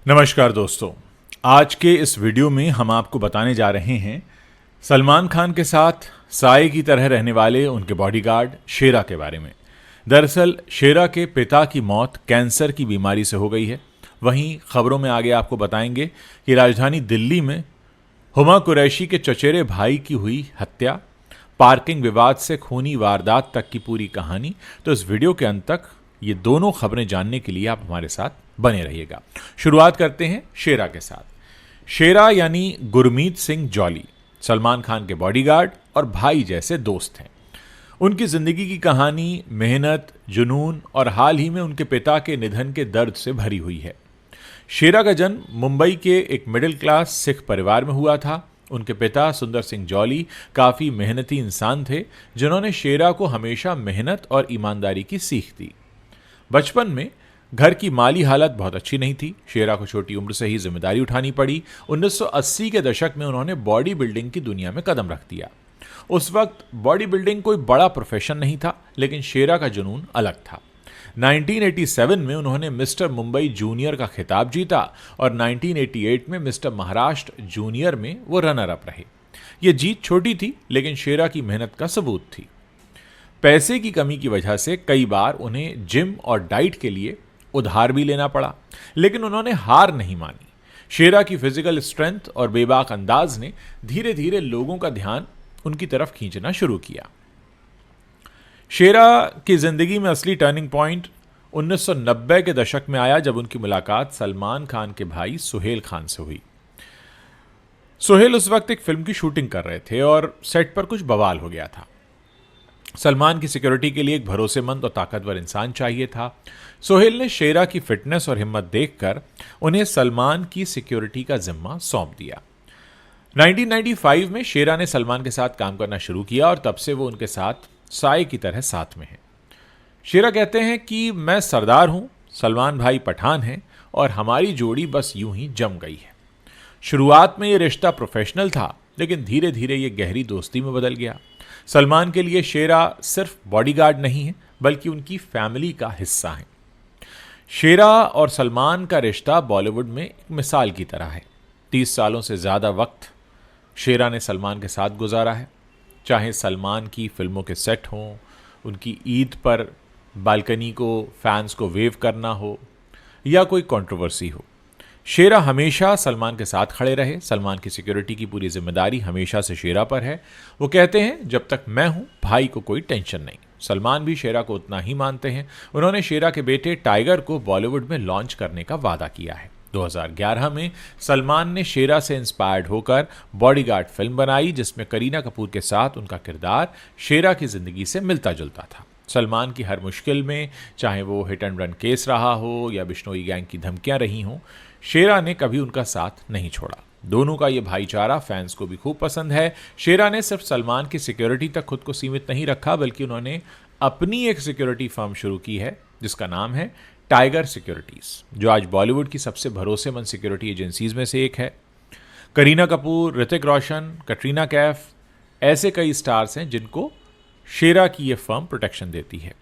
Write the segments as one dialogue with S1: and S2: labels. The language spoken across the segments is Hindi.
S1: नमस्कार दोस्तों। आज के इस वीडियो में हम आपको बताने जा रहे हैं सलमान खान के साथ साये की तरह रहने वाले उनके बॉडीगार्ड शेरा के बारे में। दरअसल शेरा के पिता की मौत कैंसर की बीमारी से हो गई है। वहीं खबरों में आगे आपको बताएंगे कि राजधानी दिल्ली में हुमा कुरैशी के चचेरे भाई की हुई हत्या, पार्किंग विवाद से खूनी वारदात तक की पूरी कहानी। तो इस वीडियो के अंत तक ये दोनों खबरें जानने के लिए आप हमारे साथ बने रहिएगा। शुरुआत करते हैं शेरा के साथ। शेरा यानी गुरमीत सिंह जॉली सलमान खान के बॉडीगार्ड और भाई जैसे दोस्त हैं। उनकी जिंदगी की कहानी मेहनत, जुनून और हाल ही में उनके पिता के निधन के दर्द से भरी हुई है। शेरा का जन्म मुंबई के एक मिडिल क्लास सिख परिवार में हुआ था। उनके पिता सुंदर सिंह जॉली काफ़ी मेहनती इंसान थे, जिन्होंने शेरा को हमेशा मेहनत और ईमानदारी की सीख दी। बचपन में घर की माली हालत बहुत अच्छी नहीं थी। शेरा को छोटी उम्र से ही जिम्मेदारी उठानी पड़ी। 1980 के दशक में उन्होंने बॉडी बिल्डिंग की दुनिया में कदम रख दिया। उस वक्त बॉडी बिल्डिंग कोई बड़ा प्रोफेशन नहीं था, लेकिन शेरा का जुनून अलग था। 1987 में उन्होंने मिस्टर मुंबई जूनियर का खिताब जीता और 1988 में मिस्टर महाराष्ट्र जूनियर में वो रनर अप रहे। ये जीत छोटी थी, लेकिन शेरा की मेहनत का सबूत थी। पैसे की कमी की वजह से कई बार उन्हें जिम और डाइट के लिए उधार भी लेना पड़ा, लेकिन उन्होंने हार नहीं मानी। शेरा की फिजिकल स्ट्रेंथ और बेबाक अंदाज ने धीरे धीरे लोगों का ध्यान उनकी तरफ खींचना शुरू किया। शेरा की जिंदगी में असली टर्निंग पॉइंट 1990 के दशक में आया, जब उनकी मुलाकात सलमान खान के भाई सुहेल खान से हुई। सुहेल उस वक्त एक फिल्म की शूटिंग कर रहे थे और सेट पर कुछ बवाल हो गया था। सलमान की सिक्योरिटी के लिए एक भरोसेमंद और ताकतवर इंसान चाहिए था। सोहेल ने शेरा की फिटनेस और हिम्मत देखकर उन्हें सलमान की सिक्योरिटी का जिम्मा सौंप दिया। 1995 में शेरा ने सलमान के साथ काम करना शुरू किया और तब से वो उनके साथ साये की तरह साथ में है। शेरा कहते हैं कि मैं सरदार हूं, सलमान भाई पठान हैं और हमारी जोड़ी बस यूं ही जम गई है। शुरुआत में ये रिश्ता प्रोफेशनल था, लेकिन धीरे धीरे ये गहरी दोस्ती में बदल गया। सलमान के लिए शेरा सिर्फ बॉडीगार्ड नहीं है, बल्कि उनकी फैमिली का हिस्सा है। शेरा और सलमान का रिश्ता बॉलीवुड में एक मिसाल की तरह है। 30 सालों से ज़्यादा वक्त शेरा ने सलमान के साथ गुजारा है। चाहे सलमान की फिल्मों के सेट हों, उनकी ईद पर बालकनी को फैंस को वेव करना हो या कोई कंट्रोवर्सी हो, शेरा हमेशा सलमान के साथ खड़े रहे। सलमान की सिक्योरिटी की पूरी जिम्मेदारी हमेशा से शेरा पर है। वो कहते हैं, जब तक मैं हूं भाई को कोई टेंशन नहीं। सलमान भी शेरा को उतना ही मानते हैं। उन्होंने शेरा के बेटे टाइगर को बॉलीवुड में लॉन्च करने का वादा किया है। 2011 में सलमान ने शेरा से इंस्पायर्ड होकर बॉडीगार्ड फिल्म बनाई, जिसमें करीना कपूर के साथ उनका किरदार शेरा की जिंदगी से मिलता जुलता था। सलमान की हर मुश्किल में, चाहे वो हिट एंड रन केस रहा हो या बिश्नोई गैंग की धमकियां रही हों, शेरा ने कभी उनका साथ नहीं छोड़ा। दोनों का ये भाईचारा फैंस को भी खूब पसंद है। शेरा ने सिर्फ सलमान की सिक्योरिटी तक खुद को सीमित नहीं रखा, बल्कि उन्होंने अपनी एक सिक्योरिटी फर्म शुरू की है, जिसका नाम है टाइगर सिक्योरिटीज, जो आज बॉलीवुड की सबसे भरोसेमंद सिक्योरिटी एजेंसीज में से एक है। करीना कपूर, ऋतिक रोशन, कटरीना कैफ ऐसे कई स्टार्स हैं जिनको शेरा की ये फर्म प्रोटेक्शन देती है।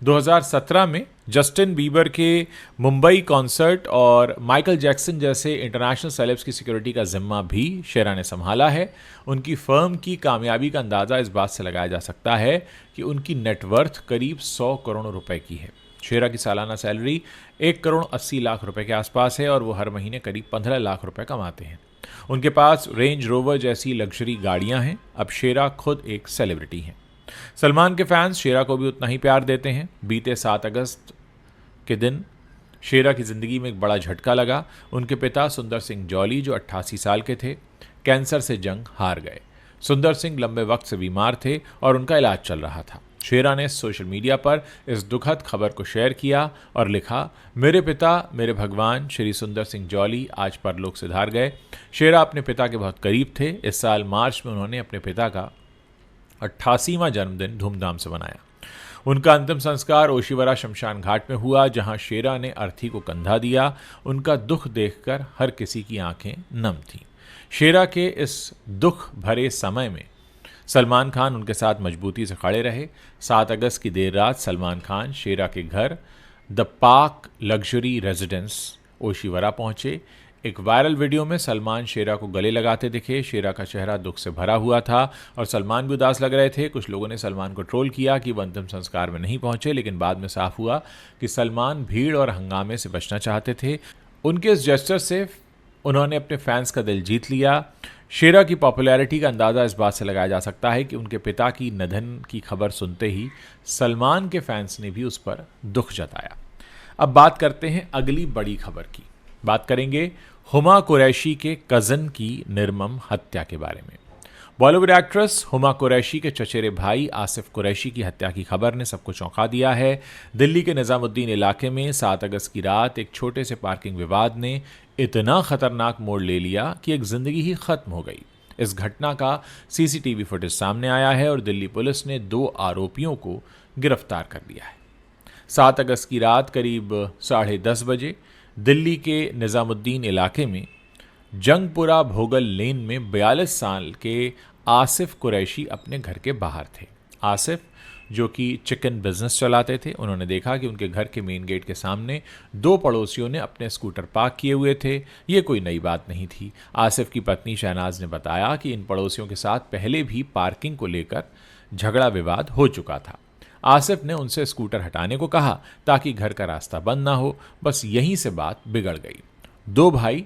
S1: 2017 में जस्टिन बीबर के मुंबई कॉन्सर्ट और माइकल जैक्सन जैसे इंटरनेशनल सेलेब्स की सिक्योरिटी का जिम्मा भी शेरा ने संभाला है। उनकी फर्म की कामयाबी का अंदाज़ा इस बात से लगाया जा सकता है कि उनकी नेटवर्थ करीब 100 करोड़ रुपए की है। शेरा की सालाना सैलरी 1 करोड़ 80 लाख रुपए के आसपास है और वो हर महीने करीब 15 लाख रुपए कमाते हैं। उनके पास रेंज रोवर जैसी लग्जरी गाड़ियां हैं। अब शेरा खुद एक सेलिब्रिटी हैं। सलमान के फैंस शेरा को भी उतना ही प्यार देते हैं। बीते 7 अगस्त के दिन शेरा की ज़िंदगी में एक बड़ा झटका लगा। उनके पिता सुंदर सिंह जॉली, जो 88 साल के थे, कैंसर से जंग हार गए। सुंदर सिंह लंबे वक्त से बीमार थे और उनका इलाज चल रहा था। शेरा ने सोशल मीडिया पर इस दुखद खबर को शेयर किया और लिखा, मेरे पिता, मेरे भगवान श्री सुंदर सिंह जॉली आज परलोक सिधार गए। शेरा अपने पिता के बहुत करीब थे। इस साल मार्च में उन्होंने अपने पिता का 88वां जन्मदिन धूमधाम से मनाया। उनका अंतिम संस्कार ओशिवरा शमशान घाट में हुआ, जहां शेरा ने अर्थी को कंधा दिया। उनका दुख देखकर हर किसी की आंखें नम थीं। शेरा के इस दुख भरे समय में सलमान खान उनके साथ मजबूती से खड़े रहे। 7 अगस्त की देर रात सलमान खान शेरा के घर the park luxury residence Oshiwara पहुंचे। एक वायरल वीडियो में सलमान शेरा को गले लगाते दिखे। शेरा का चेहरा दुख से भरा हुआ था और सलमान भी उदास लग रहे थे। कुछ लोगों ने सलमान को ट्रोल किया कि वह अंतिम संस्कार में नहीं पहुंचे, लेकिन बाद में साफ हुआ कि सलमान भीड़ और हंगामे से बचना चाहते थे। उनके इस जेस्चर से उन्होंने अपने फैंस का दिल जीत लिया। शेरा की पॉपुलैरिटी का अंदाज़ा इस बात से लगाया जा सकता है कि उनके पिता की निधन की खबर सुनते ही सलमान के फैंस ने भी उस पर दुख जताया। अब बात करते हैं अगली बड़ी खबर की। बात करेंगे हुमा कुरैशी के कज़न की निर्मम हत्या के बारे में। बॉलीवुड एक्ट्रेस हुमा कुरैशी के चचेरे भाई आसिफ कुरैशी की हत्या की खबर ने सबको चौंका दिया है। दिल्ली के निजामुद्दीन इलाके में 7 अगस्त की रात एक छोटे से पार्किंग विवाद ने इतना खतरनाक मोड़ ले लिया कि एक जिंदगी ही खत्म हो गई। इस घटना का सीसीटीवी फुटेज सामने आया है और दिल्ली पुलिस ने 2 आरोपियों को गिरफ्तार कर लिया है। 7 अगस्त की रात करीब 10:30 बजे दिल्ली के निजामुद्दीन इलाके में जंगपुरा भोगल लेन में 42 साल के आसिफ कुरैशी अपने घर के बाहर थे। आसिफ, जो कि चिकन बिजनेस चलाते थे, उन्होंने देखा कि उनके घर के मेन गेट के सामने 2 पड़ोसियों ने अपने स्कूटर पार्क किए हुए थे। ये कोई नई बात नहीं थी। आसिफ की पत्नी शहनाज ने बताया कि इन पड़ोसियों के साथ पहले भी पार्किंग को लेकर झगड़ा विवाद हो चुका था। आसिफ ने उनसे स्कूटर हटाने को कहा ताकि घर का रास्ता बंद ना हो। बस यहीं से बात बिगड़ गई। 2 भाई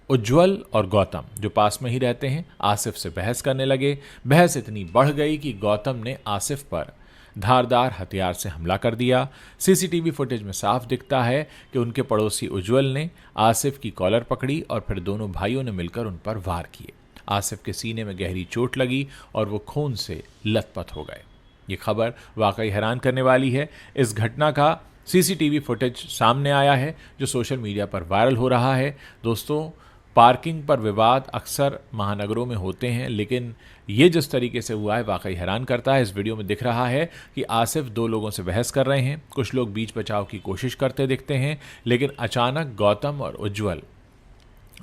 S1: उज्जवल और गौतम, जो पास में ही रहते हैं, आसिफ से बहस करने लगे। बहस इतनी बढ़ गई कि गौतम ने आसिफ पर धारदार हथियार से हमला कर दिया। सीसीटीवी फुटेज में साफ दिखता है कि उनके पड़ोसी उज्जवल ने आसिफ की कॉलर पकड़ी और फिर दोनों भाइयों ने मिलकर उन पर वार किए। आसिफ के सीने में गहरी चोट लगी और वो खून से लथपथ हो गए। ये खबर वाकई हैरान करने वाली है। इस घटना का सीसीटीवी फुटेज सामने आया है जो सोशल मीडिया पर वायरल हो रहा है। दोस्तों, पार्किंग पर विवाद अक्सर महानगरों में होते हैं, लेकिन ये जिस तरीके से हुआ है वाकई हैरान करता है। इस वीडियो में दिख रहा है कि आसिफ 2 लोगों से बहस कर रहे हैं। कुछ लोग बीच बचाव की कोशिश करते दिखते हैं, लेकिन अचानक गौतम और उज्जवल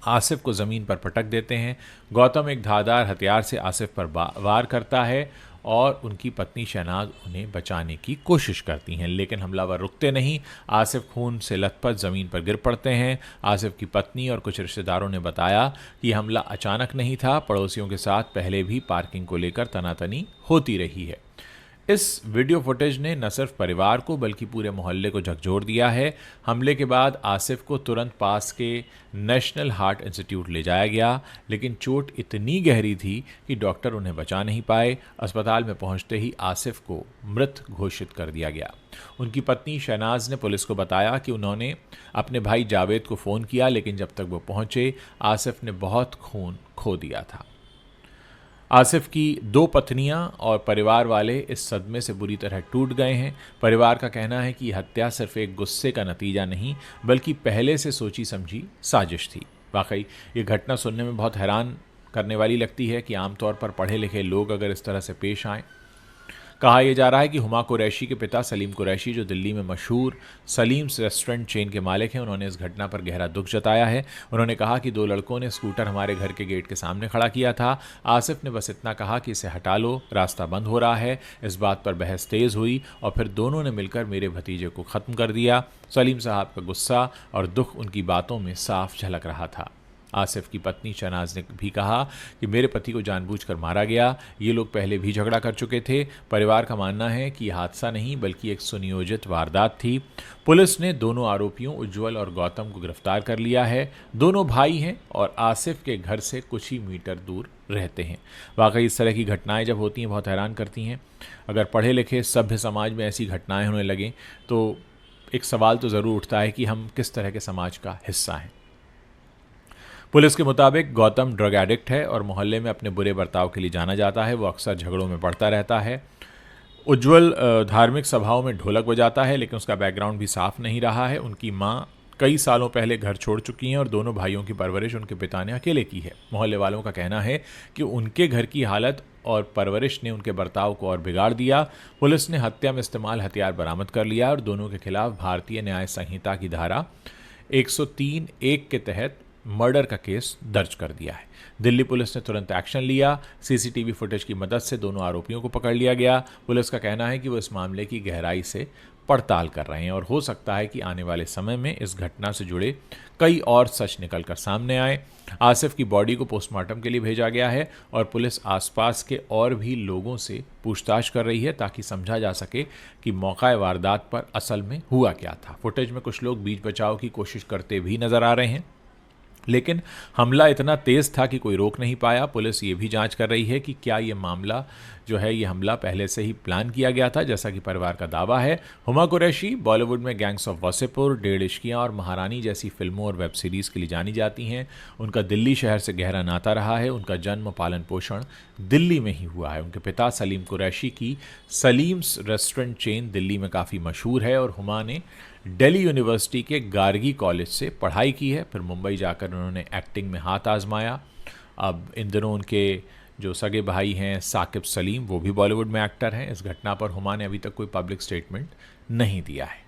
S1: आसिफ को ज़मीन पर पटक देते हैं। गौतम एक धारदार हथियार से आसिफ पर वार करता है और उनकी पत्नी शहनाज उन्हें बचाने की कोशिश करती हैं, लेकिन हमलावर रुकते नहीं। आसिफ खून से लथपथ ज़मीन पर गिर पड़ते हैं। आसिफ की पत्नी और कुछ रिश्तेदारों ने बताया कि हमला अचानक नहीं था, पड़ोसियों के साथ पहले भी पार्किंग को लेकर तनातनी होती रही है। इस वीडियो फुटेज ने न सिर्फ परिवार को बल्कि पूरे मोहल्ले को झकझोर दिया है। हमले के बाद आसिफ को तुरंत पास के नेशनल हार्ट इंस्टीट्यूट ले जाया गया, लेकिन चोट इतनी गहरी थी कि डॉक्टर उन्हें बचा नहीं पाए। अस्पताल में पहुंचते ही आसिफ को मृत घोषित कर दिया गया। उनकी पत्नी शहनाज ने पुलिस को बताया कि उन्होंने अपने भाई जावेद को फ़ोन किया, लेकिन जब तक वो पहुंचे आसिफ ने बहुत खून खो दिया था। आसिफ की 2 पत्नियां और परिवार वाले इस सदमे से बुरी तरह टूट गए हैं। परिवार का कहना है कि हत्या सिर्फ एक गुस्से का नतीजा नहीं बल्कि पहले से सोची समझी साजिश थी। वाकई ये घटना सुनने में बहुत हैरान करने वाली लगती है कि आमतौर पर पढ़े लिखे लोग अगर इस तरह से पेश आएँ। कहा यह जा रहा है कि हुमा कुरैशी के पिता सलीम कुरैशी, जो दिल्ली में मशहूर सलीम्स रेस्टोरेंट चेन के मालिक हैं, उन्होंने इस घटना पर गहरा दुख जताया है। उन्होंने कहा कि 2 लड़कों ने स्कूटर हमारे घर के गेट के सामने खड़ा किया था। आसिफ ने बस इतना कहा कि इसे हटा लो, रास्ता बंद हो रहा है। इस बात पर बहस तेज़ हुई और फिर दोनों ने मिलकर मेरे भतीजे को ख़त्म कर दिया। सलीम साहब का गुस्सा और दुख उनकी बातों में साफ झलक रहा था। आसिफ की पत्नी शहनाज ने भी कहा कि मेरे पति को जानबूझकर मारा गया। ये लोग पहले भी झगड़ा कर चुके थे। परिवार का मानना है कि यह हादसा नहीं बल्कि एक सुनियोजित वारदात थी। पुलिस ने दोनों आरोपियों उज्जवल और गौतम को गिरफ्तार कर लिया है। दोनों भाई हैं और आसिफ के घर से कुछ ही मीटर दूर रहते हैं। वाकई इस तरह की घटनाएं जब होती हैं बहुत हैरान करती हैं। अगर पढ़े लिखे सभ्य समाज में ऐसी घटनाएं होने लगें तो एक सवाल तो ज़रूर उठता है कि हम किस तरह के समाज का हिस्सा हैं। पुलिस के मुताबिक गौतम ड्रग एडिक्ट है और मोहल्ले में अपने बुरे बर्ताव के लिए जाना जाता है। वो अक्सर झगड़ों में पड़ता रहता है। उज्जवल धार्मिक सभाओं में ढोलक बजाता है, लेकिन उसका बैकग्राउंड भी साफ नहीं रहा है। उनकी माँ कई सालों पहले घर छोड़ चुकी हैं और दोनों भाइयों की परवरिश उनके पिता ने अकेले की है। मोहल्ले वालों का कहना है कि उनके घर की हालत और परवरिश ने उनके बर्ताव को और बिगाड़ दिया। पुलिस ने हत्या में इस्तेमाल हथियार बरामद कर लिया और दोनों के खिलाफ भारतीय न्याय संहिता की धारा 103(1) के तहत मर्डर का केस दर्ज कर दिया है। दिल्ली पुलिस ने तुरंत एक्शन लिया। सीसीटीवी फुटेज की मदद से दोनों आरोपियों को पकड़ लिया गया। पुलिस का कहना है कि वो इस मामले की गहराई से पड़ताल कर रहे हैं और हो सकता है कि आने वाले समय में इस घटना से जुड़े कई और सच निकलकर सामने आए। आसिफ की बॉडी को पोस्टमार्टम के लिए भेजा गया है और पुलिस आसपास के और भी लोगों से पूछताछ कर रही है ताकि समझा जा सके कि मौका वारदात पर असल में हुआ क्या था। फुटेज में कुछ लोग बीच बचाव की कोशिश करते भी नजर आ रहे हैं, लेकिन हमला इतना तेज था कि कोई रोक नहीं पाया। पुलिस ये भी जांच कर रही है कि क्या ये मामला जो है ये हमला पहले से ही प्लान किया गया था, जैसा कि परिवार का दावा है। हुमा कुरैशी बॉलीवुड में गैंग्स ऑफ वासेपुर, डेढ़ इश्कियाँ और महारानी जैसी फिल्मों और वेब सीरीज़ के लिए जानी जाती हैं। उनका दिल्ली शहर से गहरा नाता रहा है। उनका जन्म पालन पोषण दिल्ली में ही हुआ है। उनके पिता सलीम कुरैशी की सलीम्स रेस्टोरेंट चेन दिल्ली में काफ़ी मशहूर है और हुमा ने दिल्ली यूनिवर्सिटी के गार्गी कॉलेज से पढ़ाई की है। फिर मुंबई जाकर उन्होंने एक्टिंग में हाथ आजमाया। अब इन दिनों उनके जो सगे भाई हैं साकिब सलीम, वो भी बॉलीवुड में एक्टर हैं। इस घटना पर हुमा ने अभी तक कोई पब्लिक स्टेटमेंट नहीं दिया है।